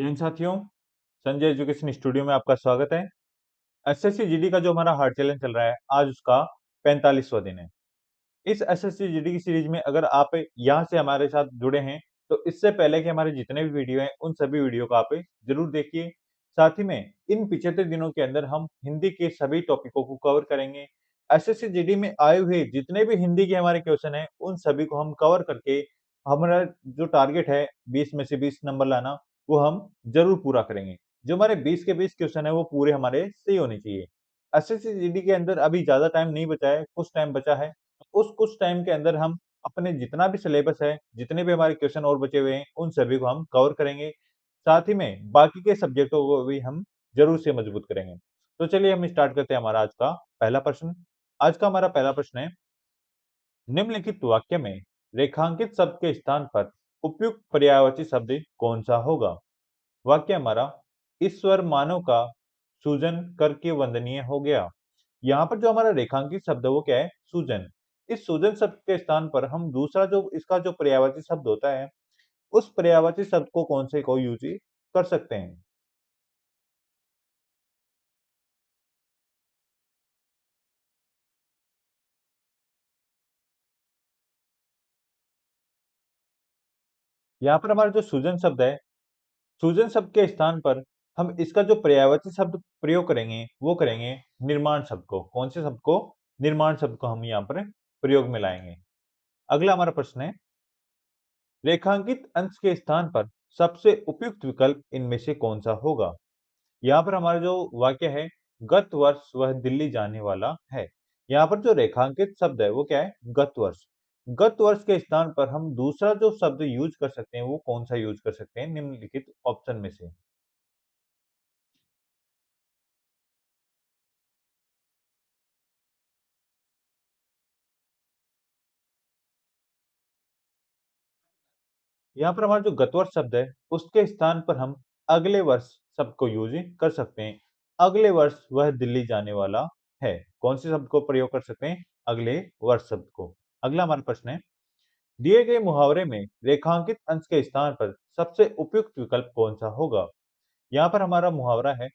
जय हिंद साथियों, Sanjay education studio में आपका स्वागत है। एसएससी जीडी का जो हमारा हार्ड चैलेंज चल रहा है, आज उसका 45वां दिन है। इस एसएससी जीडी की सीरीज में अगर आप यहाँ से हमारे साथ जुड़े हैं, तो इससे पहले के हमारे जितने भी वीडियो हैं, उन सभी वीडियो को आप जरूर देखिए। साथ ही में इन 75 दिनों के अंदर हम हिंदी के सभी टॉपिकों को कवर करेंगे। एसएससी जीडी में आए हुए जितने भी हिंदी के हमारे क्वेश्चन हैं, उन सभी को हम कवर करके हमारा जो टारगेट है 20 में से 20 नंबर लाना, वो हम जरूर पूरा करेंगे। जो हमारे 20 के 20 क्वेश्चन है, वो पूरे हमारे सही होने चाहिए। एसएससी जीडी के अंदर अभी ज्यादा टाइम नहीं बचा है, कुछ टाइम बचा है। उस कुछ टाइम के अंदर हम अपने जितना भी सिलेबस है, जितने भी हमारे क्वेश्चन और बचे हुए हैं, उन सभी को हम कवर करेंगे। साथ ही में बाकी के सब्जेक्टों को भी हम ज़रूर से मजबूत करेंगे। तो चलिए हम स्टार्ट करते हैं हमारा आज का पहला प्रश्न। आज का हमारा पहला प्रश्न है, निम्नलिखित वाक्य में रेखांकित शब्द के स्थान पर उपयुक्त पर्यायवाची शब्द कौन-सा होगा? वाक्य हमारा, ईश्वर मानव का सूजन करके वंदनीय हो गया। यहाँ पर जो हमारा रेखांकित शब्द है वो क्या है? सूजन। इस सूजन शब्द के स्थान पर हम दूसरा जो इसका जो पर्यायवाची शब्द होता है, उस पर्यायवाची शब्द को कौन से को यूज कर सकते हैं? यहाँ पर हमारा जो सूजन शब्द है, सूजन शब्द के स्थान पर हम इसका जो पर्यायवाची शब्द प्रयोग करेंगे, वो करेंगे निर्माण शब्द को। कौन से शब्द को? निर्माण शब्द को हम यहाँ पर प्रयोग में लाएंगे। अगला हमारा प्रश्न है, रेखांकित अंश के स्थान पर सबसे उपयुक्त विकल्प इनमें से कौन सा होगा? यहाँ पर हमारा जो वाक्य है, गत वर्ष वह दिल्ली जाने वाला है। यहाँ पर जो रेखांकित शब्द है वो क्या है? गत वर्ष। गत वर्ष के स्थान पर हम दूसरा जो शब्द यूज कर सकते हैं, वो कौन सा यूज कर सकते हैं निम्नलिखित ऑप्शन में से? यहाँ पर हमारा जो गत वर्ष शब्द है, उसके स्थान पर हम अगले वर्ष शब्द को यूज कर सकते हैं। अगले वर्ष वह दिल्ली जाने वाला है। कौन से शब्द को प्रयोग कर सकते हैं? अगले वर्ष शब्द को। अगला हमारा प्रश्न है, दिए गए मुहावरे में रेखांकित अंश के स्थान पर सबसे उपयुक्त विकल्प कौन सा होगा? यहाँ पर हमारा मुहावरा है,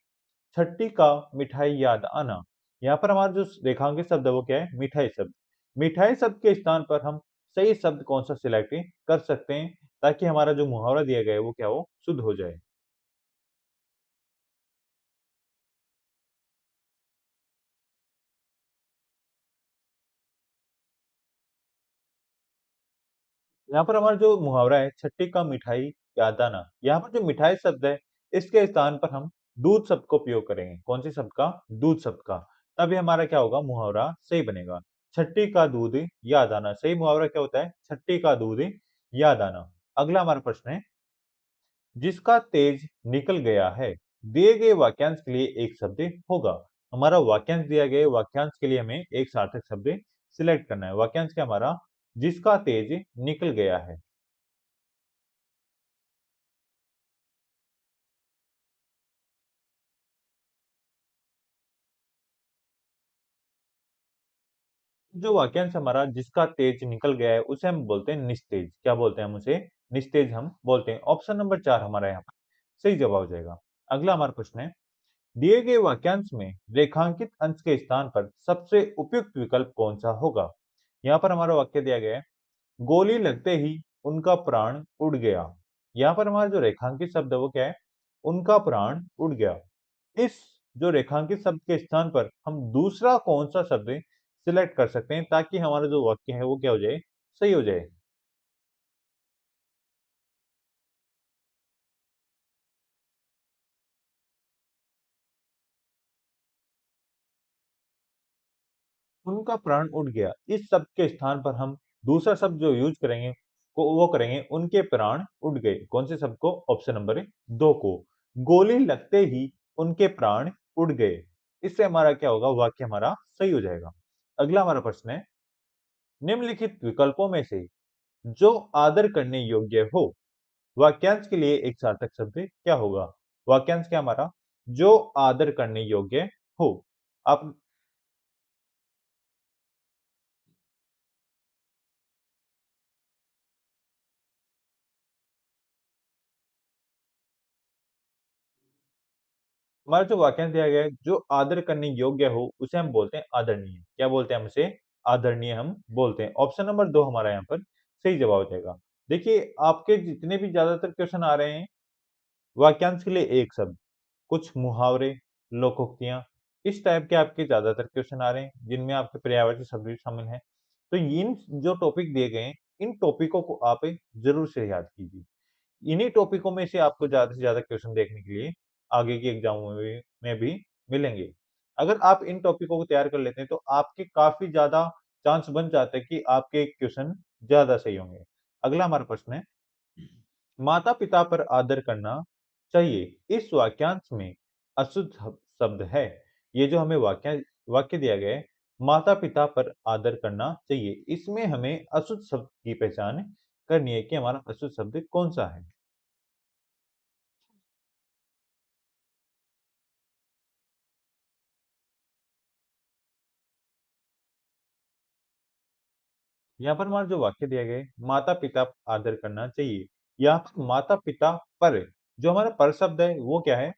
छठी का मिठाई याद आना। यहाँ पर हमारा जो रेखांकित शब्द है वो क्या है? मिठाई शब्द। मिठाई शब्द के स्थान पर हम सही शब्द कौन सा सिलेक्ट कर सकते हैं, ताकि हमारा जो मुहावरा दिया गया है वो क्या हो? शुद्ध हो जाए। यहाँ पर हमारा जो मुहावरा है, छठी का मिठाई याद आना। यहाँ पर जो मिठाई शब्द है, इसके स्थान पर हम दूध शब्द को उपयोग करेंगे। कौन से शब्द का? दूध शब्द का। तभी हमारा क्या होगा? मुहावरा सही बनेगा। छठी का दूध याद आना। सही मुहावरा क्या होता है? छठी का दूध याद आना। अगला हमारा प्रश्न है, जिसका तेज निकल गया है, दिए गए वाक्यांश के लिए एक शब्द होगा। हमारा वाक्यांश दिया गया है, वाक्यांश के लिए हमें एक सार्थक शब्द सिलेक्ट करना है। वाक्यांश क्या हमारा? जिसका तेज निकल गया है। जो वाक्यांश हमारा जिसका तेज निकल गया है, उसे हम बोलते हैं निस्तेज। क्या बोलते हैं हम उसे? निस्तेज हम बोलते हैं। ऑप्शन नंबर 4 हमारा यहाँ पर सही जवाब हो जाएगा। अगला हमारा प्रश्न है, दिए गए वाक्यांश में रेखांकित अंश के स्थान पर सबसे उपयुक्त विकल्प कौन सा होगा? यहाँ पर हमारा वाक्य दिया गया है, गोली लगते ही उनका प्राण उड़ गया। यहाँ पर हमारा जो रेखांकित शब्द है वो क्या है? उनका प्राण उड़ गया। इस जो रेखांकित शब्द के स्थान पर हम दूसरा कौन सा शब्द सिलेक्ट कर सकते हैं, ताकि हमारा जो वाक्य है वो क्या हो जाए? सही हो जाए। उनका प्राण उड़ गया। इस शब्द के स्थान पर हम दूसरा शब्द जो यूज करेंगे वो करेंगे उनके प्राण उड़ गए। कौन से शब्द को? ऑप्शन नंबर 2 को। गोली लगते ही उनके प्राण उड़ गए। इससे हमारा क्या होगा? वाक्य हमारा सही हो जाएगा। अगला हमारा प्रश्न है, निम्नलिखित विकल्पों में से जो आदर करने योग्य हो, वाक्यांश के लिए एक सार्थक शब्द क्या होगा? वाक्यांश क्या हमारा? जो आदर करने योग्य हो। आप हमारा जो वाक्यांश दिया गया है, जो आदर करने योग्य हो, उसे हम बोलते हैं आदरणीय। क्या बोलते हैं हम उसे? आदरणीय हम बोलते हैं। ऑप्शन नंबर 2 हमारा यहाँ पर सही जवाब हो जाएगा। देखिए, आपके जितने भी ज़्यादातर क्वेश्चन आ रहे हैं, वाक्यांश के लिए एक शब्द, कुछ मुहावरे, लोकोक्तियाँ, इस टाइप के आपके ज़्यादातर क्वेश्चन आ रहे हैं, जिनमें आपके पर्यायवाची शब्द भी शामिल हैं। तो इन जो टॉपिक दिए गए हैं, इन टॉपिकों को आप ज़रूर से याद कीजिए। इन्हीं टॉपिकों में से आपको ज़्यादा से ज़्यादा क्वेश्चन देखने के लिए आगे के एग्ज़ामों में भी मिलेंगे। अगर आप इन टॉपिकों को तैयार कर लेते हैं, तो आपके काफ़ी ज़्यादा चांस बन जाते हैं कि आपके क्वेश्चन ज़्यादा सही होंगे। अगला हमारा प्रश्न है, माता-पिता पर आदर करना चाहिए। इस वाक्यांश में अशुद्ध शब्द है। ये जो हमें वाक्य दिया गया है, माता-पिता पर आदर करना चाहिए। इसमें हमें अशुद्ध शब्द की पहचान करनी है कि हमारा अशुद्ध शब्द कौन-सा है। यहाँ पर हमारा जो वाक्य दिया गया है, माता-पिता आदर करना चाहिए। यहाँ पर माता-पिता पर, जो हमारा पर शब्द है, वो क्या है?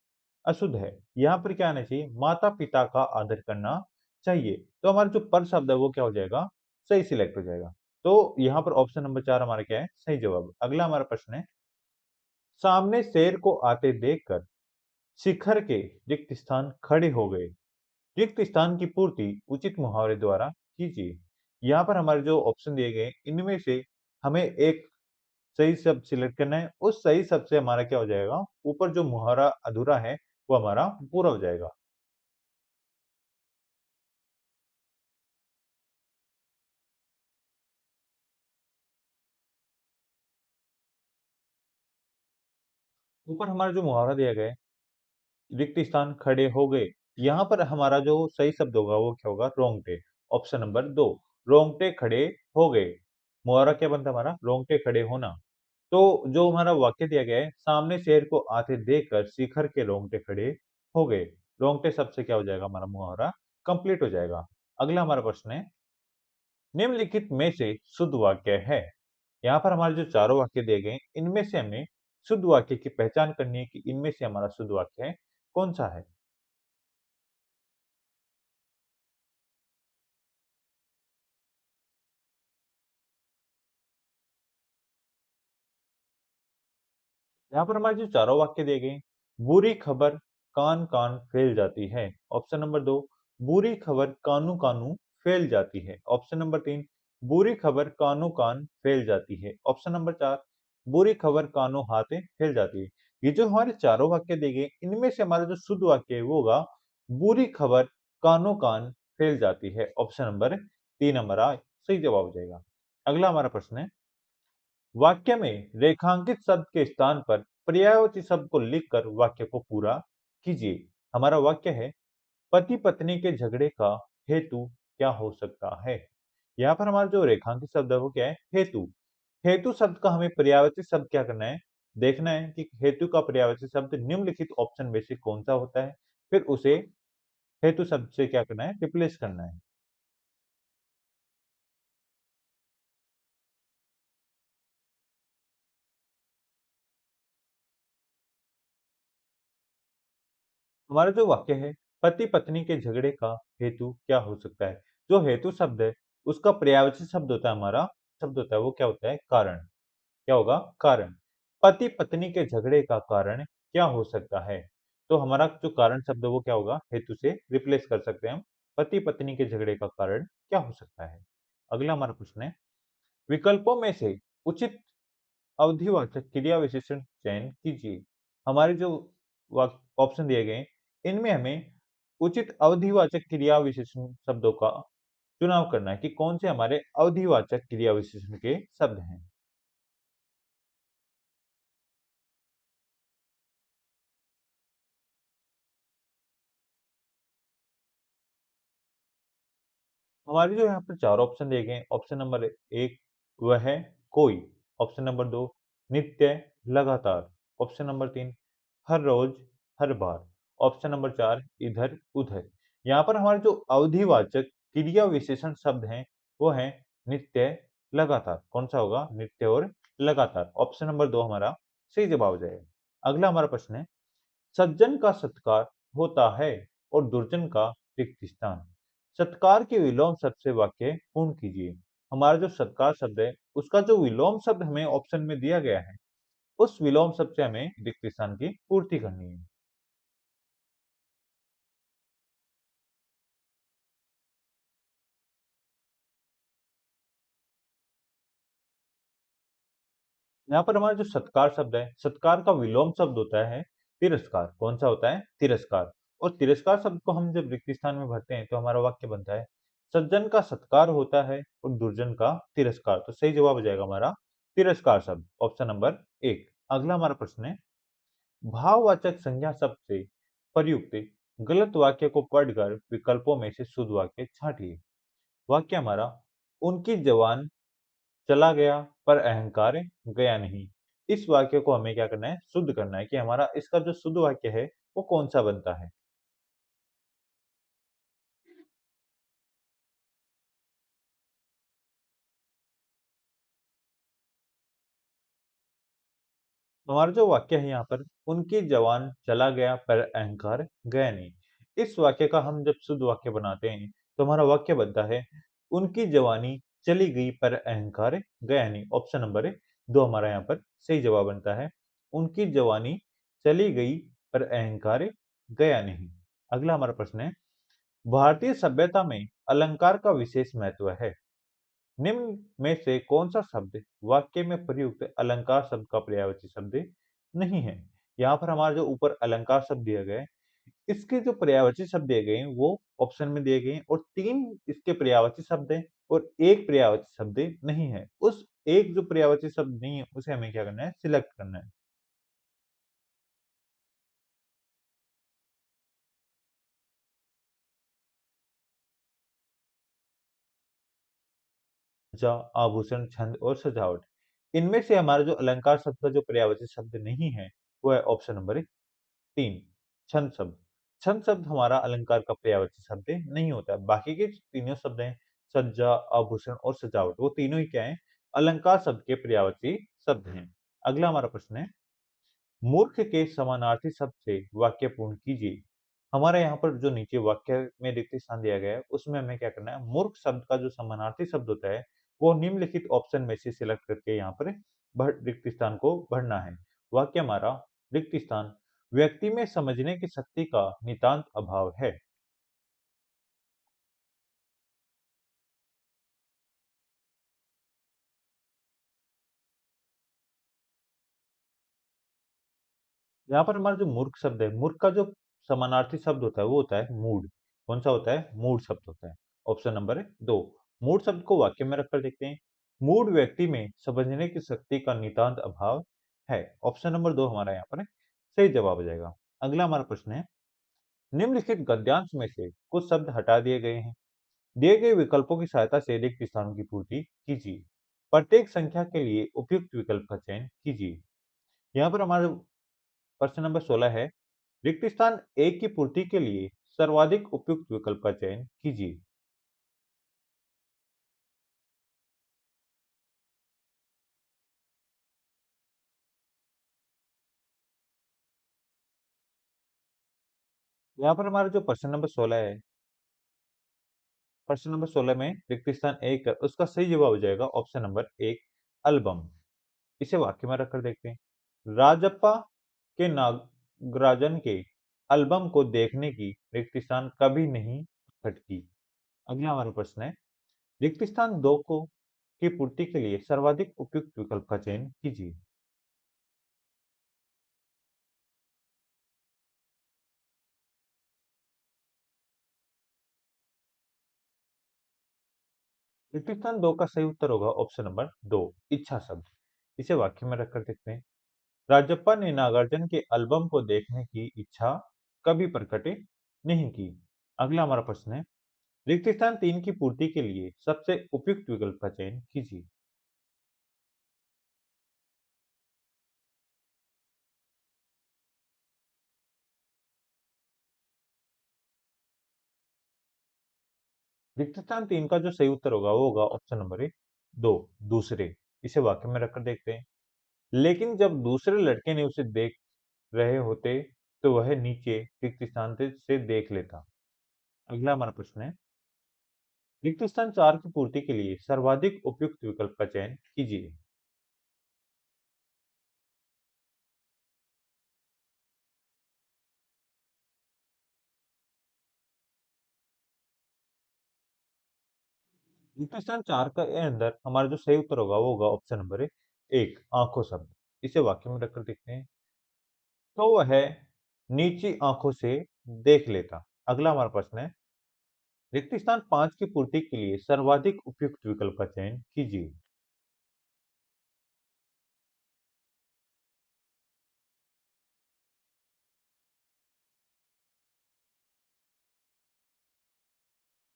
अशुद्ध है। यहाँ पर क्या आना चाहिए? माता-पिता का आदर करना चाहिए। तो हमारा जो पर शब्द है, वो क्या हो जाएगा? सही सिलेक्ट हो जाएगा। तो यहाँ पर ऑप्शन नंबर 4 हमारा क्या है? सही जवाब। अगला हमारा प्रश्न है, सामने शेर को आते देखकर शिखर के रिक्त स्थान खड़े हो गए। रिक्त स्थान की पूर्ति उचित मुहावरे द्वारा कीजिए। यहाँ पर हमारे जो ऑप्शन दिए गए हैं, इनमें से हमें एक सही शब्द सिलेक्ट करना है। उस सही शब्द से हमारा क्या हो जाएगा? ऊपर जो मुहावरा अधूरा है, वो हमारा पूरा हो जाएगा। ऊपर हमारा जो मुहावरा दिया गया है, रिक्त स्थान खड़े हो गए। यहाँ पर हमारा जो सही शब्द होगा, वो क्या होगा? रोंगटे। ऑप्शन नंबर 2, रोंगटे खड़े हो गए। मुहावरा क्या बनता है हमारा? रोंगटे खड़े होना। तो जो हमारा वाक्य दिया गया है, सामने शेर को आते देखकर शिखर के रोंगटे खड़े हो गए। रोंगटे शब्द से क्या हो जाएगा? हमारा मुहावरा कंप्लीट हो जाएगा। अगला हमारा प्रश्न है, निम्नलिखित में से शुद्ध वाक्य है। यहाँ पर हमारे जो चारों वाक्य दिए गए हैं, इनमें से हमें शुद्ध वाक्य की पहचान करनी है कि इनमें से हमारा शुद्ध वाक्य कौन-सा है। यहाँ पर हमारे जो चारों वाक्य दिए गए हैं, बुरी खबर कान-कान फैल जाती है। ऑप्शन नंबर 2, बुरी खबर कानों-कानों फैल जाती है। ऑप्शन नंबर 3, बुरी खबर कानों-कान फैल जाती है। ऑप्शन नंबर 4, बुरी खबर कानों हाथे फैल जाती है। ये जो हमारे चारों वाक्य दिए गए, इनमें से हमारा जो शुद्ध वाक्य है, वो होगा बुरी खबर कानों-कान फैल जाती है। ऑप्शन नंबर 3 हमारा सही जवाब हो जाएगा। अगला हमारा प्रश्न है, वाक्य में रेखांकित शब्द के स्थान पर पर्यायवाची शब्द को लिखकर वाक्य को पूरा कीजिए। हमारा वाक्य है, पति पत्नी के झगड़े का हेतु क्या हो सकता है? यहाँ पर हमारा जो रेखांकित शब्द है, वो क्या है? हेतु। हेतु शब्द का हमें पर्यायवाची शब्द क्या करना है? देखना है कि हेतु का पर्यायवाची शब्द निम्नलिखित ऑप्शन में से कौन सा होता है, फिर उसे हेतु शब्द से क्या करना है? रिप्लेस करना है। हमारा जो वाक्य है, पति पत्नी के झगड़े का हेतु क्या हो सकता है? जो हेतु शब्द है, उसका पर्यायवाची शब्द होता है हमारा, शब्द होता है वो क्या होता है? कारण। क्या होगा? कारण। पति पत्नी के झगड़े का कारण क्या हो सकता है? तो हमारा जो कारण शब्द है, वो क्या होगा? हेतु से रिप्लेस कर सकते हैं हम। पति पत्नी के झगड़े का कारण क्या हो सकता है? अगला हमारा प्रश्न है, विकल्पों में से उचित अवधिवाचक क्रिया विशेषण चयन कीजिए। हमारे जो ऑप्शन दिए गए हैं, इनमें हमें उचित अवधिवाचक क्रिया विशेषण शब्दों का चुनाव करना है कि कौन से हमारे अवधिवाचक क्रिया विशेषण के शब्द हैं। हमारे जो यहाँ पर चार ऑप्शन दिए गए हैं, ऑप्शन नंबर एक, वह, कोई। ऑप्शन नंबर दो, नित्य, लगातार। ऑप्शन नंबर तीन, हर रोज, हर बार। ऑप्शन नंबर चार, इधर उधर। यहाँ पर हमारे जो अवधिवाचक क्रिया विशेषण शब्द हैं, वो हैं नित्य, लगातार। कौन सा होगा? नित्य और लगातार। ऑप्शन नंबर दो हमारा सही जवाब हो जाएगा। अगला हमारा प्रश्न है, सज्जन का सत्कार होता है और दुर्जन का रिक्त स्थान। सत्कार के विलोम शब्द से वाक्य पूर्ण कीजिए। हमारा जो सत्कार शब्द है, उसका जो विलोम शब्द हमें ऑप्शन में दिया गया है, उस विलोम शब्द से हमें रिक्त स्थान की पूर्ति करनी है। यहाँ पर हमारा जो सत्कार शब्द है, सत्कार का विलोम शब्द होता है तिरस्कार। कौन सा होता है? तिरस्कार। और तिरस्कार शब्द को हम जब रिक्त स्थान में भरते हैं तो हमारा वाक्य बनता है, सज्जन का सत्कार होता है और दुर्जन का तिरस्कार। तो सही जवाब हो जाएगा हमारा तिरस्कार शब्द, ऑप्शन नंबर 1। अगला हमारा प्रश्न है, भाववाचक संज्ञा शब्द से प्रयुक्त गलत वाक्य को पढ़कर विकल्पों में से शुद्ध वाक्य छांटिए। वाक्य हमारा, उनकी जवान चला गया पर अहंकार गया नहीं। इस वाक्य को हमें क्या करना है? शुद्ध करना है कि हमारा इसका जो शुद्ध वाक्य है वो कौन-सा बनता है। हमारा जो वाक्य है यहाँ पर, उनकी जवान चला गया पर अहंकार गया नहीं। इस वाक्य का हम जब शुद्ध वाक्य बनाते हैं तो हमारा वाक्य बनता है, उनकी जवानी चली गई पर अहंकार गया नहीं। ऑप्शन नंबर 2 हमारा यहाँ पर सही जवाब बनता है। उनकी जवानी चली गई पर अहंकार गया नहीं। अगला हमारा प्रश्न है, भारतीय सभ्यता में अलंकार का विशेष महत्व है। निम्न में से कौन सा शब्द वाक्य में प्रयुक्त अलंकार शब्द का पर्यायवाची शब्द नहीं है? यहाँ पर हमारा जो ऊपर अलंकार शब्द दिया गया है, इसके जो पर्यायवाची शब्द दिए गए हैं वो ऑप्शन में दिए गए हैं और 3 इसके पर्यायवाची शब्द हैं और 1 पर्यायवाची शब्द नहीं है। उस एक जो पर्यायवाची शब्द नहीं है उसे हमें क्या करना है? सिलेक्ट करना है। ऊर्जा, आभूषण, छंद और सजावट। इनमें से हमारा जो अलंकार शब्द का जो पर्यायवाची शब्द नहीं है, वो है ऑप्शन नंबर 3, छंद शब्द। छंद शब्द हमारा अलंकार का पर्यायवाची शब्द नहीं होता है। बाकी के जो तीनों शब्द हैं, सज्जा, आभूषण और सजावट, वो तीनों ही क्या हैं? अलंकार शब्द के पर्यायवाची शब्द हैं। अगला हमारा प्रश्न है, मूर्ख के समानार्थी शब्द से वाक्य पूर्ण कीजिए। हमारे यहाँ पर जो नीचे वाक्य में रिक्त स्थान दिया गया है, उसमें हमें क्या करना है? मूर्ख शब्द का जो समानार्थी शब्द होता है, वो निम्नलिखित ऑप्शन में से सिलेक्ट करके यहाँ पर रिक्त स्थान को भरना है। वाक्य हमारा, रिक्त स्थान, व्यक्ति में समझने की शक्ति का नितांत अभाव है। यहाँ पर हमारा जो मूर्ख शब्द है, मूर्ख का जो समानार्थी शब्द होता है वो होता है मूढ़। कौन सा होता है? मूढ़ शब्द होता है। Option number 2। मूढ़ शब्द को वाक्य में रखकर देखते हैं। मूढ़ व्यक्ति में समझने की शक्ति का नितांत अभाव है। ऑप्शन नंबर 2 हमारा यहाँ पर सही जवाब हो जाएगा। अगला हमारा प्रश्न है, निम्नलिखित गद्यांश में से कुछ शब्द हटा दिए गए हैं। दिए गए विकल्पों की सहायता से रिक्त स्थानों की पूर्ति कीजिए। प्रत्येक संख्या के लिए उपयुक्त विकल्प का चयन कीजिए। यहाँ पर हमारा प्रश्न नंबर 16 है, रिक्त स्थान 1 की पूर्ति के लिए सर्वाधिक उपयुक्त विकल्प का चयन कीजिए। यहाँ पर हमारा जो प्रश्न नंबर 16 में रिक्त स्थान 1 है, उसका सही जवाब हो जाएगा ऑप्शन नंबर 1, एल्बम। इसे वाक्य में रखकर देखते हैं। राजप्पा के नागराजन के एल्बम को देखने की रिक्त स्थान कभी नहीं खटकी। अगला हमारा प्रश्न है, रिक्त स्थान 2 को की पूर्ति के लिए सर्वाधिक उपयुक्त विकल्प का चयन कीजिए। रिक्त स्थान 2 का सही उत्तर होगा ऑप्शन नंबर 2, इच्छा शब्द। इसे वाक्य में रखकर देखते हैं। राजप्पा ने नागार्जुन के एल्बम को देखने की इच्छा कभी प्रकट नहीं की। अगला हमारा प्रश्न है, रिक्त स्थान 3 की पूर्ति के लिए सबसे उपयुक्त विकल्प का चयन कीजिए। रिक्त स्थान 3 का जो सही उत्तर होगा वो होगा ऑप्शन नंबर 2, दूसरे। इसे वाक्य में रखकर देखते हैं। लेकिन जब दूसरे लड़के ने उसे देख रहे होते तो वह नीचे रिक्त स्थान से देख लेता। अगला हमारा प्रश्न है, रिक्त स्थान 4 की पूर्ति के लिए सर्वाधिक उपयुक्त विकल्प का चयन कीजिए। रिक्त स्थान 4 के अंदर हमारा जो सही उत्तर होगा वो होगा ऑप्शन नंबर 1 आँखों शब्द। इसे वाक्य में रखकर देखते हैं। तो वह नीची आँखों से देख लेता। अगला हमारा प्रश्न है, रिक्त स्थान 5 की पूर्ति के लिए सर्वाधिक उपयुक्त विकल्प का चयन कीजिए।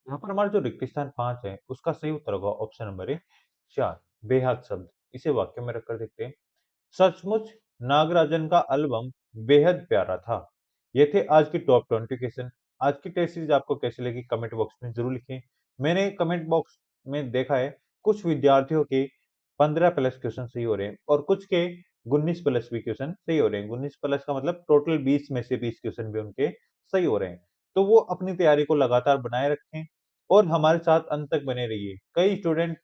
यहाँ पर हमारा जो रिक्त स्थान 5 है, उसका सही उत्तर होगा ऑप्शन नंबर 4 बेहद शब्द। इसे वाक्य में रखकर देखते हैं। सचमुच नागराजन का एल्बम बेहद प्यारा था। ये थे आज की टॉप 20 क्वेश्चन। आज की टेस्ट सीरीज आपको कैसी लगी कमेंट बॉक्स में जरूर लिखें। मैंने कमेंट बॉक्स में देखा है कुछ विद्यार्थियों के 15 प्लस क्वेश्चन सही हो रहे हैं और कुछ के 19 प्लस भी क्वेश्चन सही हो रहे हैं। 19 प्लस का मतलब टोटल 20 में से 20 क्वेश्चन भी उनके सही हो रहे हैं। तो वो अपनी तैयारी को लगातार बनाए रखें और हमारे साथ अंत तक बने रहिए। कई स्टूडेंट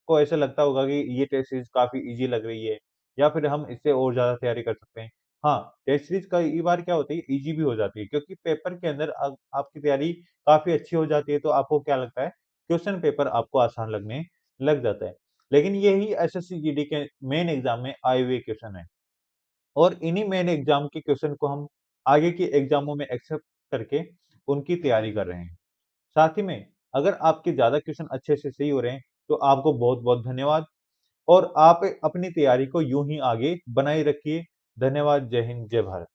को ऐसा लगता होगा कि ये टेस्ट सीरीज़ काफ़ी ईज़ी लग रही है या फिर हम इससे और ज़्यादा तैयारी कर सकते हैं। हाँ, टेस्ट सीरीज़ कई बार क्या होती है ईज़ी भी हो जाती है क्योंकि पेपर के अंदर आपकी तैयारी काफ़ी अच्छी हो जाती है तो आपको क्या लगता है क्वेश्चन पेपर आपको आसान लगने लग जाता है। लेकिन यही एसएससी जीडी के मेन एग्ज़ाम में आए हुए क्वेश्चन हैं और इन्हीं मेन एग्ज़ाम के क्वेश्चन को हम आगे के एग्ज़ामों में एक्सेप्ट करके उनकी तैयारी कर रहे हैं। साथ ही में अगर आपके ज़्यादा क्वेश्चन अच्छे से सही हो रहे हैं, तो आपको बहुत-बहुत धन्यवाद और आप अपनी तैयारी को यूँ ही आगे बनाए रखिए। धन्यवाद। जय हिंद, जय भारत।